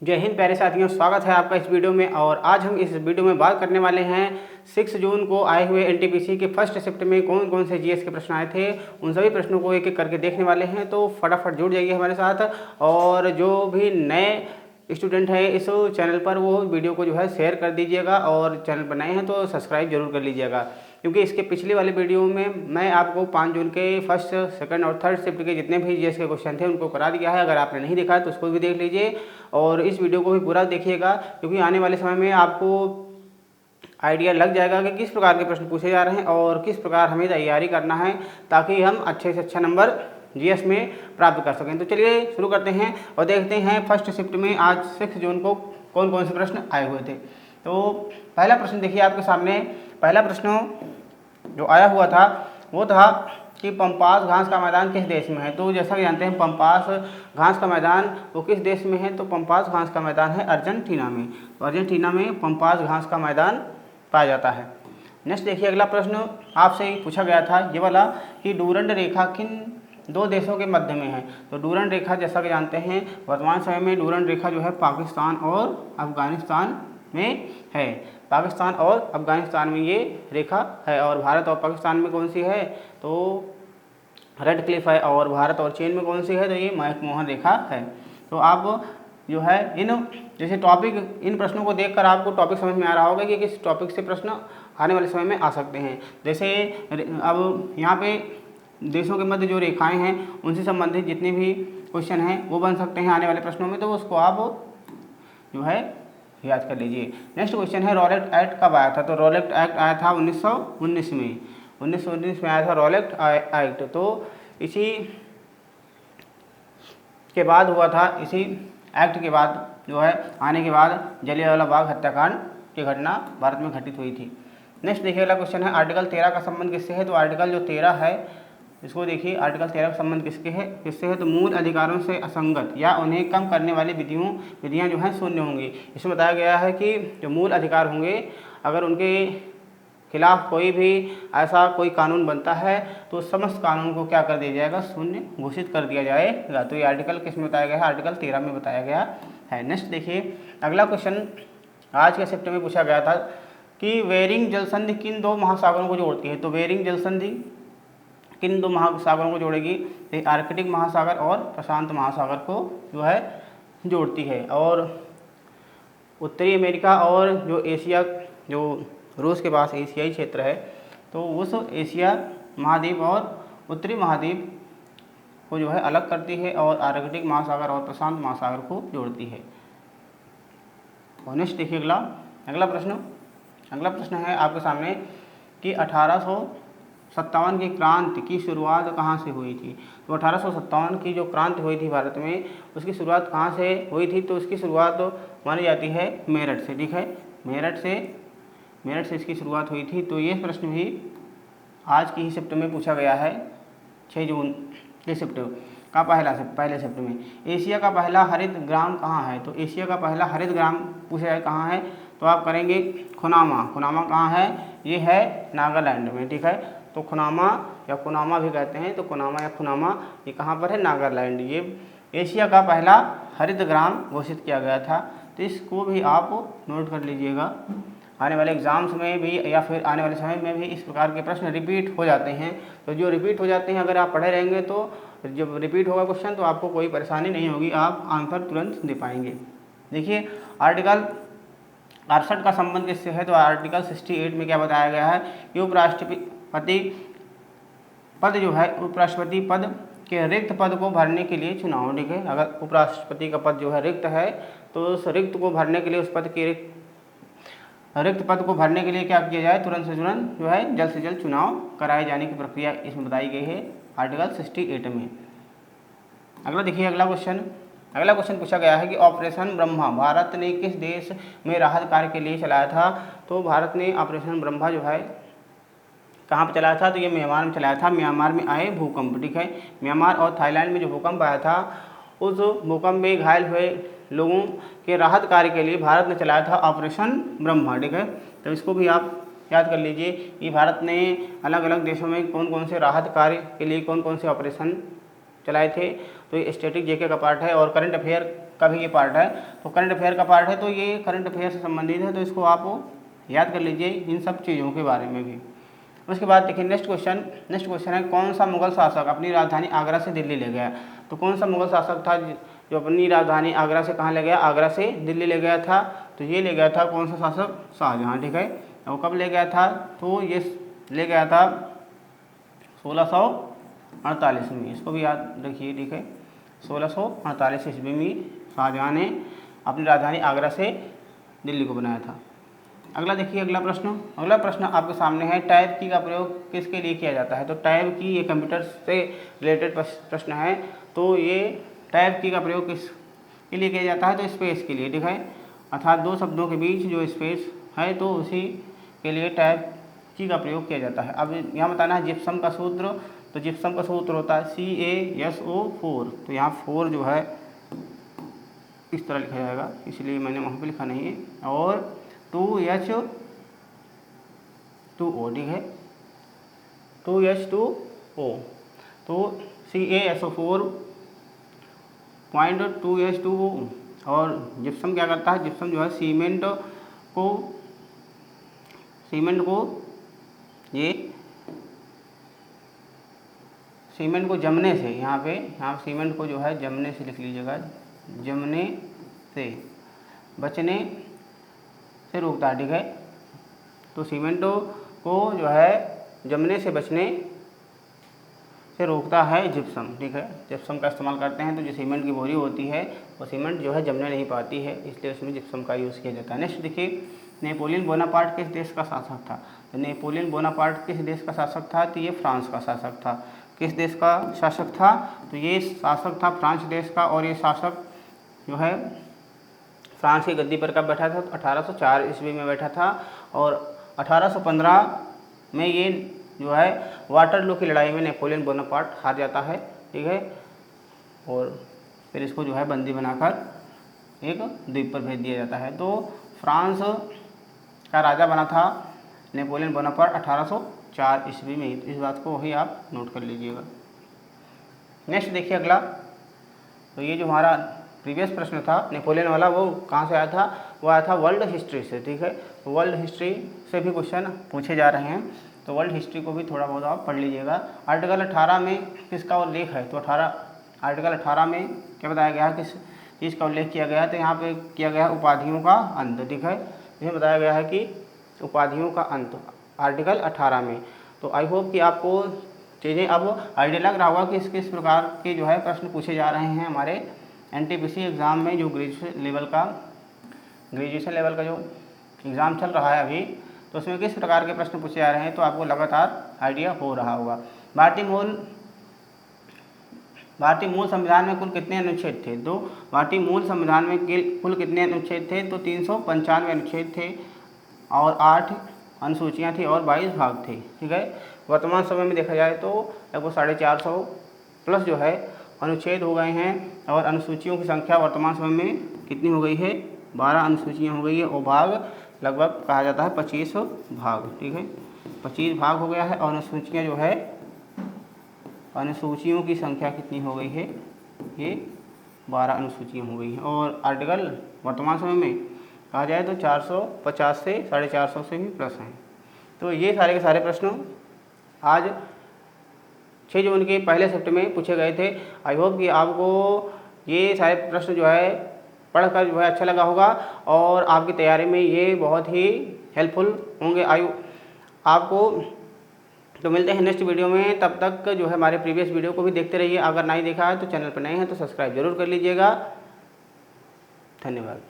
जय हिंद प्यारे साथियों, स्वागत है आपका इस वीडियो में। और आज हम इस वीडियो में बात करने वाले हैं 6 जून को आए हुए एनटीपीसी के फर्स्ट शिफ्ट में कौन कौन से जीएस के प्रश्न आए थे। उन सभी प्रश्नों को एक एक करके देखने वाले हैं, तो फटाफट जुड़ जाइए हमारे साथ। और जो भी नए स्टूडेंट है इस चैनल पर, वो वीडियो को जो है शेयर कर दीजिएगा, और चैनल पर नए हैं तो सब्सक्राइब जरूर कर लीजिएगा, क्योंकि इसके पिछले वाले वीडियो में मैं आपको 5 जून के फर्स्ट, सेकंड और थर्ड शिफ्ट के जितने भी जीएस के क्वेश्चन थे उनको करा दिया है। अगर आपने नहीं देखा है तो उसको भी देख लीजिए, और इस वीडियो को भी पूरा देखिएगा, क्योंकि आने वाले समय में आपको आइडिया लग जाएगा कि किस प्रकार के प्रश्न पूछे जा रहे हैं और किस प्रकार हमें तैयारी करना है, ताकि हम अच्छे से अच्छा नंबर जीएस में प्राप्त कर सकें। तो चलिए शुरू करते हैं और देखते हैं फर्स्ट शिफ्ट में आज 6 जून को कौन कौन से प्रश्न आए हुए थे। तो पहला प्रश्न देखिए आपके सामने। पहला प्रश्न जो आया हुआ था वो था कि पंपास घास का मैदान किस देश में है। तो जैसा कि जानते हैं पंपास घास का मैदान वो किस देश में है, तो पंपास घास का मैदान है अर्जेंटीना में। तो अर्जेंटीना में पंपास घास का मैदान पाया जाता है। नेक्स्ट देखिए, अगला प्रश्न आपसे ही पूछा गया था ये वाला कि डूरंड रेखा किन दो देशों के मध्य में है। तो डूरंड रेखा जैसा कि जानते हैं वर्तमान समय में डूरंड रेखा जो है पाकिस्तान और अफगानिस्तान में है। पाकिस्तान और अफगानिस्तान में ये रेखा है। और भारत और पाकिस्तान में कौन सी है, तो रेड क्लिफ है। और भारत और चीन में कौन सी है, तो ये मैकमोहन रेखा है। तो आप जो है इन जैसे टॉपिक, इन प्रश्नों को देखकर आपको टॉपिक समझ में आ रहा होगा कि किस टॉपिक से प्रश्न आने वाले समय में आ सकते हैं। जैसे अब यहाँ पे देशों के मध्य जो रेखाएं हैं उनसे संबंधित जितने भी क्वेश्चन हैं वो बन सकते हैं आने वाले प्रश्नों में, तो उसको आप जो है याद कर लीजिए। नेक्स्ट क्वेश्चन है रॉलेट एक्ट कब आया था। तो रॉलेट एक्ट आया था 1919 में। 1919 में आया था रॉलेट एक्ट। तो इसी के बाद हुआ था, इसी एक्ट के बाद जो है आने के बाद जलियांवाला बाग हत्याकांड की घटना भारत में घटित हुई थी। नेक्स्ट देखिए, अगला क्वेश्चन है आर्टिकल 13 का संबंध किससे है। तो आर्टिकल जो 13 है इसको देखिए, आर्टिकल 13 का संबंध किससे है, तो मूल अधिकारों से असंगत या उन्हें कम करने वाली विधियां जो हैं शून्य होंगी। इसमें बताया गया है कि जो मूल अधिकार होंगे, अगर उनके खिलाफ कोई भी ऐसा कोई कानून बनता है तो समस्त कानून को क्या कर दिया जाएगा, शून्य घोषित कर दिया जाएगा। तो ये आर्टिकल किस में बताया गया है, आर्टिकल 13 में बताया गया है। नेक्स्ट देखिए, अगला क्वेश्चन आज के शिफ्ट में पूछा गया था कि बेरिंग जलसंधि किन दो महासागरों को जोड़ती है। तो बेरिंग जलसंधि किन दो महासागरों को जोड़ेगी, तो आर्कटिक महासागर और प्रशांत महासागर को जो है जोड़ती है। और उत्तरी अमेरिका और जो एशिया, जो रूस के पास एशियाई क्षेत्र है, तो उस एशिया महाद्वीप और उत्तरी महाद्वीप को जो है अलग करती है, और आर्कटिक महासागर और प्रशांत महासागर को जोड़ती है। और नेक्स्ट देखिए अगला प्रश्न है आपके सामने कि 1857 की क्रांति की शुरुआत कहाँ से हुई थी। तो 1857 की जो क्रांति हुई थी भारत में, उसकी शुरुआत कहाँ से हुई थी, तो उसकी शुरुआत मानी जाती है मेरठ से। ठीक है, मेरठ से इसकी शुरुआत हुई थी। तो ये प्रश्न भी आज की ही शिफ्ट में पूछा गया है, 6 जून के शिफ्ट का पहले शिफ्ट में। एशिया का पहला हरित ग्राम कहाँ है। तो एशिया का पहला हरित ग्राम पूछा जाए कहाँ है, तो आप करेंगे खुनामा। खुनामा कहाँ है, ये है नागालैंड में। ठीक है, तो खुनामा या कुनामा भी कहते हैं, तो कुनामा या खुनामा ये कहाँ पर है, नागालैंड। ये एशिया का पहला हरित ग्राम घोषित किया गया था। तो इसको भी आप नोट कर लीजिएगा। आने वाले एग्जाम्स में भी या फिर आने वाले समय में भी इस प्रकार के प्रश्न रिपीट हो जाते हैं। तो जो रिपीट हो जाते हैं, अगर आप पढ़े रहेंगे तो जब रिपीट होगा क्वेश्चन तो आपको कोई परेशानी नहीं होगी, आप आंसर तुरंत दे पाएंगे। देखिए, आर्टिकल 68 का संबंध किससे है। तो आर्टिकल 68 में क्या बताया गया है कि उपराष्ट्रपति पद के रिक्त पद को भरने के लिए चुनाव। ठीक है, अगर उपराष्ट्रपति का पद जो है रिक्त है, तो उस रिक्त को भरने के लिए, उस पद के रिक्त पद को भरने के लिए क्या किया जाए, तुरंत से तुरंत जो है जल्द से जल्द चुनाव कराए जाने की प्रक्रिया इसमें बताई गई है आर्टिकल 68 में। अगला देखिए, अगला क्वेश्चन पूछा गया है कि ऑपरेशन ब्रह्मा भारत ने किस देश में राहत कार्य के लिए चलाया था। तो भारत ने ऑपरेशन ब्रह्मा जो है कहाँ पर चलाया था, तो ये म्यांमार में चलाया था। म्यांमार में आए भूकंप, ठीक है, म्यांमार और थाईलैंड में जो भूकंप आया था, उस भूकंप में घायल हुए लोगों के राहत कार्य के लिए भारत ने चलाया था ऑपरेशन ब्रह्मा। ठीक है, तो इसको भी आप याद कर लीजिए कि भारत ने अलग अलग देशों में कौन कौन से राहत कार्य के लिए कौन कौन से ऑपरेशन चलाए थे। तो ये स्टैटिक जीके का पार्ट है, और करंट अफेयर का भी ये पार्ट है, तो करंट अफेयर का पार्ट है, तो ये करंट अफेयर से संबंधित है, तो इसको आप याद कर लीजिए इन सब चीज़ों के बारे में भी। उसके बाद देखिए नेक्स्ट क्वेश्चन है कौन सा मुगल शासक अपनी राजधानी आगरा से दिल्ली ले गया। तो कौन सा मुगल शासक था जो अपनी राजधानी आगरा से कहाँ ले गया, आगरा से दिल्ली ले गया था। तो ये ले गया था कौन सा शासक, शाहजहाँ, ठीक है। और कब ले गया था, तो ये ले गया था 1648 में, इसको भी याद रखिए, ठीक है। 1648 ईस्वी में शाहजहाँ ने अपनी राजधानी आगरा से दिल्ली को बनाया था। अगला देखिए अगला प्रश्न आपके सामने है, टाइप की का प्रयोग किसके लिए किया जाता है। तो टाइप की, ये कंप्यूटर से रिलेटेड प्रश्न है। तो ये टाइप की का प्रयोग किस के लिए किया जाता है, तो स्पेस के लिए, ठीक है। अर्थात दो शब्दों के बीच जो स्पेस है तो उसी के लिए टाइप की का प्रयोग किया जाता है। अब यहाँ बताना है जिप्सम का सूत्र। तो जिप्सम का सूत्र होता है CaSO4। तो यहाँ 4 जो है इस तरह लिखा जाएगा, इसलिए मैंने वहाँ पे लिखा नहीं है। और 2H2O, ठीक है, 2H2O। तो CaSO4.2H2O। और जिप्सम क्या करता है, जिप्सम जो है सीमेंट को जमने से, यहाँ सीमेंट को जो है जमने से लिख लीजिएगा, जमने से बचने से रोकता है, ठीक है। तो सीमेंट को जो है जमने से बचने से रोकता है जिप्सम, ठीक है। जिप्सम का इस्तेमाल करते हैं तो जो सीमेंट की बोरी होती है वो सीमेंट जो है जमने नहीं पाती है, इसलिए उसमें जिप्सम का यूज़ किया जाता है। नेक्स्ट देखिए, नेपोलियन बोनापार्ट किस देश का शासक था। तो नेपोलियन बोनापार्ट किस देश का शासक था, तो ये फ्रांस का शासक था। किस देश का शासक था, तो ये शासक था फ्रांस देश का। और ये शासक जो है फ्रांस की गद्दी पर कब बैठा था, तो 1804 ईस्वी में बैठा था। और 1815 में ये जो है वाटरलू की लड़ाई में नेपोलियन बोनापार्ट हार जाता है, ठीक है। और फिर इसको जो है बंदी बनाकर एक द्वीप पर भेज दिया जाता है। तो फ्रांस का राजा बना था नेपोलियन बोनापार्ट 1804 ईस्वी में। इस बात को वही आप नोट कर लीजिएगा। नेक्स्ट देखिए अगला, तो ये जो हमारा प्रीवियस प्रश्न था नेपोलियन वाला, वो कहाँ से आया था, वो आया था वर्ल्ड हिस्ट्री से, ठीक है। वर्ल्ड हिस्ट्री से भी क्वेश्चन पूछे जा रहे हैं, तो वर्ल्ड हिस्ट्री को भी थोड़ा बहुत आप पढ़ लीजिएगा। आर्टिकल 18 में किसका उल्लेख है, तो आर्टिकल 18 में क्या बताया गया है, किस चीज़ का उल्लेख किया गया है। तो यहाँ पे किया गया है उपाधियों का अंत, ठीक है। इसमें बताया गया है कि उपाधियों का अंत आर्टिकल 18 में। तो आई होप कि आपको चीज़ें अब आइडिया लग रहा होगा कि किस प्रकार के जो है प्रश्न पूछे जा रहे हैं हमारे NTPC एग्ज़ाम में, जो ग्रेजुएशन लेवल का जो एग्ज़ाम चल रहा है अभी, तो उसमें किस प्रकार के प्रश्न पूछे जा रहे हैं, तो आपको लगातार आइडिया हो रहा होगा। भारतीय मूल संविधान में कुल कितने अनुच्छेद थे, तो भारतीय मूल संविधान में कुल कितने अनुच्छेद थे, तो 395 अनुच्छेद थे और 8 अनुसूचियाँ थी और 22 भाग थे, ठीक है। वर्तमान समय में देखा जाए तो लगभग 450 प्लस जो है अनुच्छेद हो गए हैं। और अनुसूचियों की संख्या वर्तमान समय में कितनी हो गई है, 12 अनुसूचियाँ हो गई है। और भाग लगभग कहा जाता है 25 भाग, ठीक है, 25 भाग हो गया है। और अनुसूचियाँ जो है, अनुसूचियों की संख्या कितनी हो गई है, ये 12 अनुसूचियाँ हो गई हैं। और आर्टिकल वर्तमान समय में कहा जाए तो 450 से 450 से भी प्लस हैं। तो ये सारे के सारे प्रश्न आज 6 जून के पहले शिफ्ट में पूछे गए थे। आई होप कि आपको ये सारे प्रश्न जो है पढ़कर जो है अच्छा लगा होगा और आपकी तैयारी में ये बहुत ही हेल्पफुल होंगे। आपको तो मिलते हैं नेक्स्ट वीडियो में, तब तक जो है हमारे प्रीवियस वीडियो को भी देखते रहिए। अगर नहीं देखा है तो चैनल पर नए हैं तो सब्सक्राइब जरूर कर लीजिएगा। धन्यवाद।